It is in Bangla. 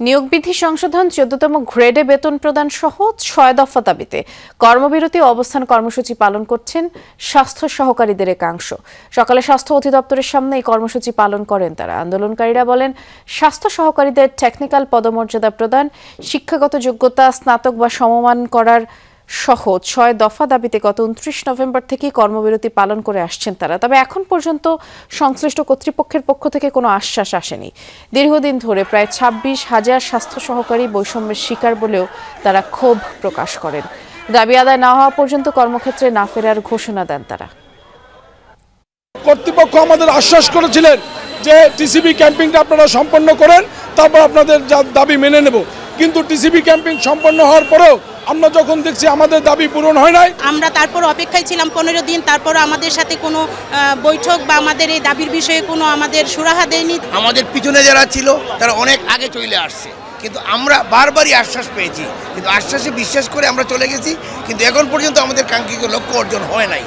নিয়োগ বিধি সংশোধন ১৪তম গ্রেডে বেতন প্রদান সহ ৬ দফা দাবিতে কর্মবিরতি ও অবস্থান কর্মসূচি পালন করছেন স্বাস্থ্য সহকারীদের একাংশ। সকালে স্বাস্থ্য অধিদপ্তরের সামনে এই কর্মসূচি পালন করেন তারা। আন্দোলনকারীরা বলেন, স্বাস্থ্য সহকারীদের টেকনিক্যাল পদমর্যাদা প্রদান, শিক্ষাগত যোগ্যতা স্নাতক বা সমমান করার সহ ৬ দফা দাবিতে গত ২৯ নভেম্বর থেকে কর্মবিরতি পালন করে আসছেন তারা। তবে এখন পর্যন্ত সংশ্লিষ্ট কর্তৃপক্ষের পক্ষ থেকে কোনো আশ্বাস আসেনি। দীর্ঘদিন ধরে প্রায় ২৬,০০০ স্বাস্থ্য সহকারী বৈষম্যের শিকার বলেও তারা ক্ষোভ প্রকাশ করেন। দাবি আদায় না হওয়া পর্যন্ত কর্মক্ষেত্রে না ফেরার ঘোষণা দেন তারা। কর্তৃপক্ষ আমাদের আশ্বাস করেছিলেন যে টিসিবি ক্যাম্পিংটা আপনারা সম্পন্ন করেন, তারপর আপনাদের দাবি মেনে নেব। কিন্তু টিসিবি ক্যাম্পিং সম্পন্ন হওয়ার পরেও আমরা যখন দেখছি আমাদের দাবি পূরণ হয় নাই, আমরা তারপর অপেক্ষায় ছিলাম ১৫ দিন। তারপর আমাদের সাথে কোনো বৈঠক বা আমাদের এই দাবির বিষয়ে কোনো আমাদের সুরাহা দেয়নি। আমাদের পিছনে যারা ছিল তারা অনেক আগে চলে আসছে, কিন্তু আমরা বারবারই আশ্বাস পেয়েছি, কিন্তু আশ্বাসে বিশ্বাস করে আমরা চলে গেছি, কিন্তু এখন পর্যন্ত আমাদের কাঙ্ক্ষিত লক্ষ্য অর্জন হয় নাই।